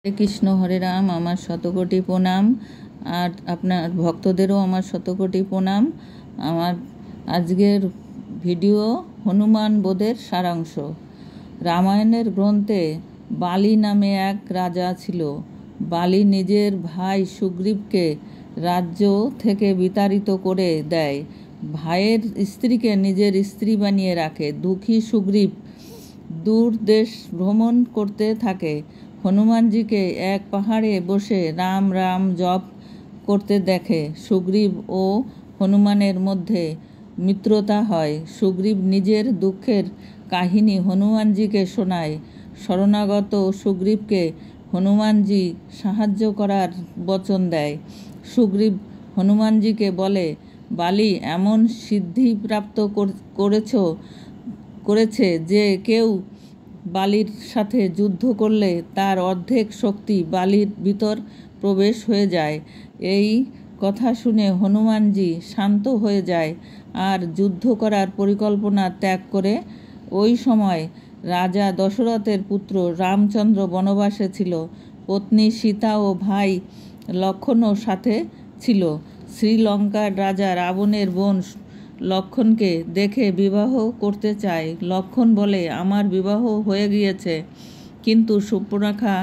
হরে কৃষ্ণ, হরে রাম। আমার শতকোটি প্রণাম, আর আপনার ভক্তদেরও আমার শতকোটি প্রণাম। আমার আজকের ভিডিও হনুমান বধের সারাংশ। রামায়ণের গ্রন্থে বালি নামে এক রাজা ছিল। বালি নিজের ভাই সুগ্রীবকে রাজ্য থেকে বিতাড়িত করে দেয়। ভাইয়ের স্ত্রীকে নিজের স্ত্রী বানিয়ে রাখে। দুঃখী সুগ্রীব দূর দেশ ভ্রমণ করতে থাকে। হনুমানজিকে এক পাহাড়ে বসে রাম রাম জপ করতে দেখে। সুগ্রীব ও হনুমানের মধ্যে মিত্রতা হয়। সুগ্রীব নিজের দুঃখের কাহিনী হনুমানজিকে শোনায়। শরণাগত সুগ্রীবকে হনুমানজি সাহায্য করার বচন দেয়। সুগ্রীব হনুমানজিকে বলে, বালি এমন সিদ্ধি প্রাপ্ত করেছে যে কেউ বালির সাথে যুদ্ধ করলে তার অর্ধেক শক্তি বালির ভিতর প্রবেশ হয়ে যায়। এই কথা শুনে হনুমানজি শান্ত হয়ে যায় আর যুদ্ধ করার পরিকল্পনা ত্যাগ করে। ওই সময় রাজা দশরথের পুত্র রামচন্দ্র বনবাসে ছিল। পত্নী সীতা ও ভাই লক্ষ্মণও সাথে ছিল। শ্রীলঙ্কার রাজা রাবণের বোন লক্ষ্মণকে দেখে বিবাহ করতে চায়। লক্ষ্মণ বলে, আমার বিবাহ হয়ে গিয়েছে। কিন্তু সুর্পনখা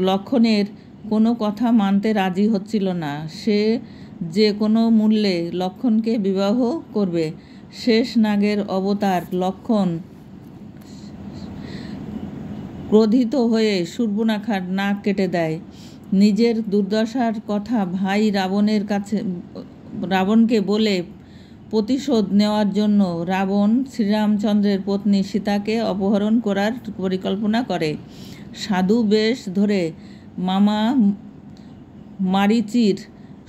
লক্ষ্মণের কোনো কথা মানতে রাজি হচ্ছিল না। সে যে কোনো মূল্যে লক্ষ্মণকে বিবাহ করবে। শেষ নাগের অবতার লক্ষ্মণ ক্রোধিত হয়ে সুর্পনখার নাক কেটে দেয়। নিজের দুর্দশার কথা ভাই রাবণকে বলে প্রতিশোধ নেওয়ার জন্য রাবণ শ্রীরামচন্দ্রের পত্নী সীতাকে অপহরণ করার পরিকল্পনা করে। সাধু বেশ ধরে মামা মারীচির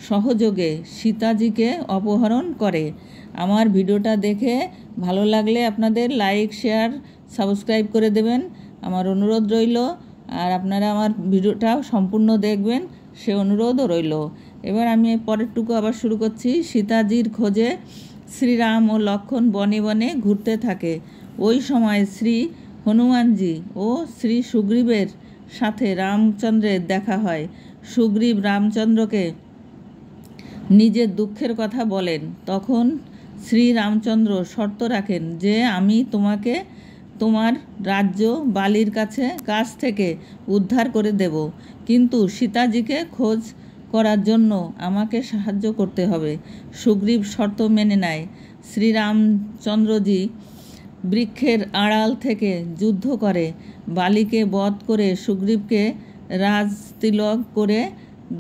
সহযোগে সীতাজিকে অপহরণ করে। আমার ভিডিওটা দেখে ভালো লাগলে আপনাদের লাইক, শেয়ার, সাবস্ক্রাইব করে দেবেন, আমার অনুরোধ রইল। আর আপনারা আমার ভিডিওটা সম্পূর্ণ দেখবেন, সে অনুরোধও রইল। এবার আমি পরেরটুকু আবার শুরু করছি। সীতাজির খোঁজে শ্রীরাম ও লক্ষ্মণ বনে বনে ঘুরতে থাকে। ওই সময় শ্রী হনুমানজি ও শ্রী সুগ্রীবের সাথে রামচন্দ্রের দেখা হয়। সুগ্রীব রামচন্দ্রকে নিজের দুঃখের কথা বলেন। তখন শ্রী রামচন্দ্র শর্ত রাখেন যে আমি তোমাকে তোমার রাজ্য বালির কাছ থেকে উদ্ধার করে দেব, কিন্তু সীতাজিকে খোঁজ করার জন্য আমাকে সাহায্য করতে হবে। সুগ্রীব শর্ত মেনে নেয়। শ্রীরামচন্দ্রজি বৃক্ষের আড়াল থেকে যুদ্ধ করে বালিকে বধ করে সুগ্রীবকে রাজতিলক করে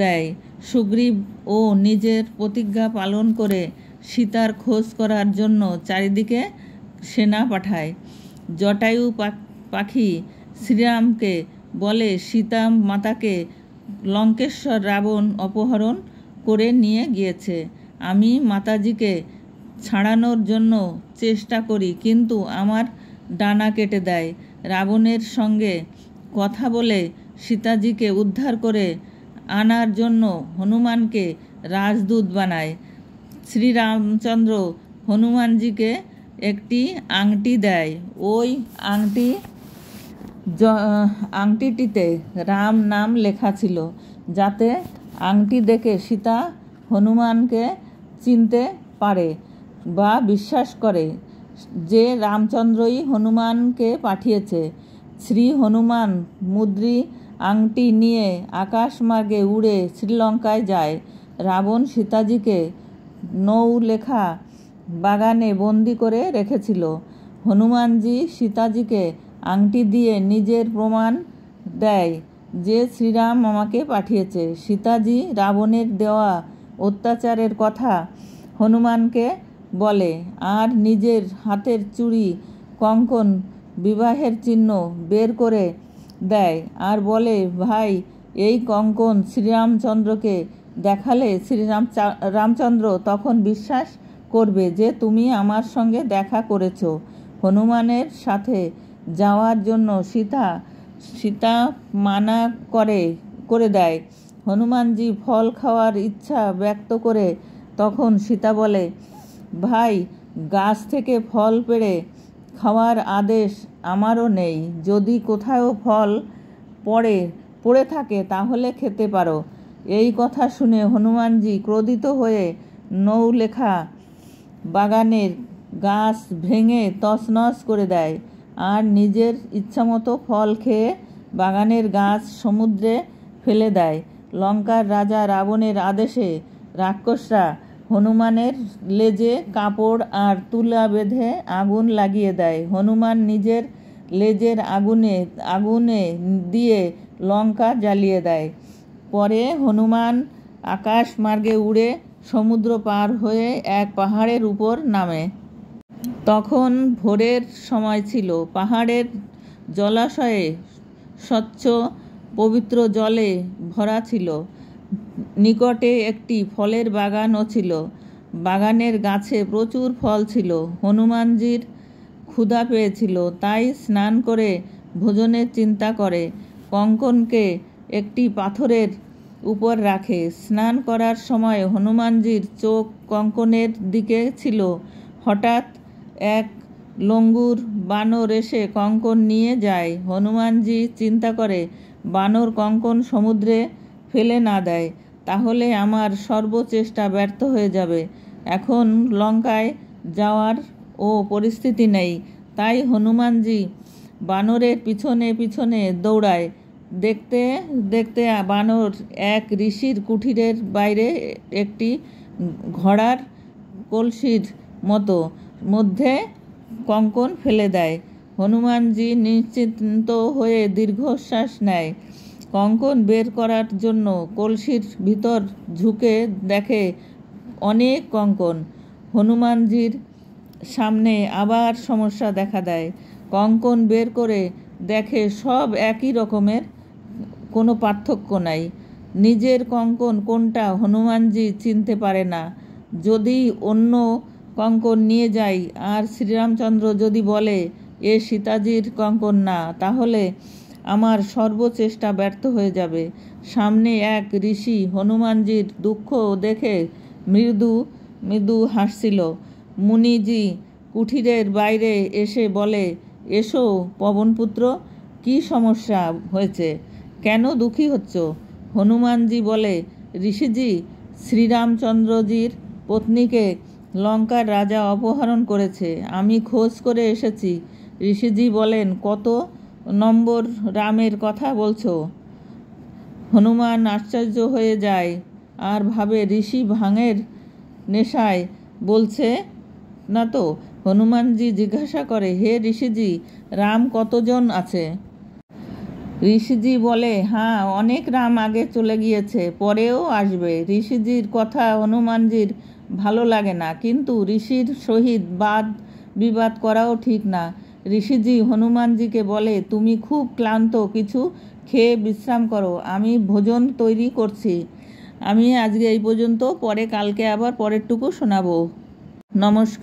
দেয়। সুগ্রীব ও নিজের প্রতিজ্ঞা পালন করে সীতার খোঁজ করার জন্য চারিদিকে সেনা পাঠায়। জটায়ু পাখি শ্রীরামকে বলে, সীতা মাতাকে লঙ্কেশ্বর রাবণ অপহরণ করে নিয়ে গিয়েছে। আমি মাতাজিকে ছাড়ানোর জন্য চেষ্টা করি, কিন্তু আমার ডানা কেটে দেয়। রাবণের সঙ্গে কথা বলে সীতাজিকে উদ্ধার করে আনার জন্য হনুমানকে রাজদূত বানায়। শ্রীরামচন্দ্র হনুমানজিকে একটি আংটি দেয়। ওই আংটিটিতে রাম নাম লেখা ছিল, যাতে আংটি দেখে সীতা হনুমানকে চিনতে পারে বা বিশ্বাস করে যে রামচন্দ্রই হনুমানকে পাঠিয়েছে। শ্রী হনুমান মুদ্রি আংটি নিয়ে আকাশমার্গে উড়ে শ্রীলঙ্কায় যায়। রাবণ সীতাজিকে নৌলেখা বাগানে বন্দি করে রেখেছিল। হনুমানজি সীতাজিকে আংটি দিয়ে নিজের প্রমাণ দেয় যে শ্রীরাম আমাকে পাঠিয়েছে। সীতাজি রাবণের দেওয়া অত্যাচারের কথা হনুমানকে বলে আর নিজের হাতের চুড়ি, কঙ্কন, বিবাহের চিহ্ন বের করে দেয় আর বলে, ভাই, এই কঙ্কন শ্রীরামচন্দ্রকে দেখালে রামচন্দ্র তখন বিশ্বাস করবে যে তুমি আমার সঙ্গে দেখা করেছ। হনুমানের সাথে যাওয়ার জন্য সীতা মানা করে দেয়। হনুমানজি ফল খাওয়ার ইচ্ছা ব্যক্ত করে তখন সীতা বলে, ভাই, গাছ থেকে ফল পেড়ে খাওয়ার আদেশ আমারও নেই। যদি কোথাও ফল পড়ে পড়ে থাকে তাহলে খেতে পারো। এই কথা শুনে হনুমানজি ক্রোধিত হয়ে নৌলেখা বাগানের গাছ ভেঙে তছনছ করে দেয় আর নিজের ইচ্ছামতো ফল খেয়ে বাগানের গাছ সমুদ্রে ফেলে দেয়। লঙ্কার রাজা রাবণের আদেশে রাক্ষসরা হনুমানের লেজে কাপড় আর তুলা বেঁধে আগুন লাগিয়ে দেয়। হনুমান নিজের লেজের আগুনে দিয়ে লঙ্কা জ্বালিয়ে দেয়। পরে হনুমান আকাশ মার্গে উড়ে সমুদ্র পার হয়ে এক পাহাড়ের উপর নামে। তখন ভোরের সময় ছিল। পাহাড়ের জলাশয়ে স্বচ্ছ পবিত্র জলে ভরা ছিল। নিকটে একটি ফলের বাগানও ছিল। বাগানের গাছে প্রচুর ফল ছিল। হনুমানজির ক্ষুধা পেয়েছিল, তাই স্নান করে ভোজনের চিন্তা করে কঙ্কনকে একটি পাথরের উপর রাখে। স্নান করার সময় হনুমানজির চোখ কঙ্কনের দিকে ছিল। হঠাৎ এক লঙ্গুর বানর এসে কঙ্কন নিয়ে যায়। হনুমানজি চিন্তা করে বানর কঙ্কন সমুদ্রে ফেলে না দেয় তাহলে আমার সর্বচেষ্টা ব্যর্থ হয়ে যাবে। এখন লঙ্কায় যাওয়ার পরিস্থিতি নেই। তাই হনুমানজি বানরের পিছনে পিছনে দৌড়ায়। দেখতে দেখতে বানর এক ঋষির কুঠিরের বাইরে একটি ঘড়ার কলসির মধ্যে কঙ্কন ফেলে দেয়। হনুমানজি নিশ্চিন্ত হয়ে দীর্ঘশ্বাস নেয়। কঙ্কন বের করার জন্য কলসির ভিতর ঝুঁকে দেখে অনেক কঙ্কন। হনুমানজির সামনে আবার সমস্যা দেখা দেয়। কঙ্কন বের করে দেখে সব একই রকমের, কোনো পার্থক্য নাই। নিজের কঙ্কন কোনটা হনুমানজি চিনতে পারে না। যদি অন্য কঙ্কন নিয়ে যাই আর শ্রীরামচন্দ্র যদি বলে এ সীতাজির কঙ্কন না, তাহলে আমার সর্বচেষ্টা ব্যর্থ হয়ে যাবে। সামনে এক ঋষি হনুমানজির দুঃখ দেখে মৃদু মৃদু হাসছিল। মুনিজি কুঠিরের বাইরে এসে বলে, এসো পবনপুত্র, কি সমস্যা হয়েছে, কেন দুঃখী হচ্ছ? হনুমানজি বলে, ঋষিজি, শ্রীরামচন্দ্রজির পত্নীকে লঙ্কার রাজা অপহরণ করেছে। আমি খোঁজ করে এসেছি। ঋষিজি বলেন, কত নম্বর রামের কথা বলছো? হনুমান আশ্চর্য হয়ে যায় আর ভাবে ঋষি ভাঙের নেশায় বলছে না তো। হনুমানজি জিজ্ঞাসা করে, হে ঋষিজি, রাম কতজন আছে? ঋষিজি বলে, হ্যাঁ, অনেক রাম আগে চলে গিয়েছে, পরেও আসবে। ঋষিজির কথা হনুমানজির ভালো লাগে না, কিন্তু ঋষির সহিত বাদ বিবাদ করাও ঠিক না। ঋষিজি হনুমানজিকে বলে, তুমি খুব ক্লান্ত, কিছু খেয়ে বিশ্রাম করো, আমি ভোজন তৈরি করছি। আমি আজকে এই পর্যন্ত, পরে কালকে আবার পরেরটুকু শোনাবো। নমস্কার।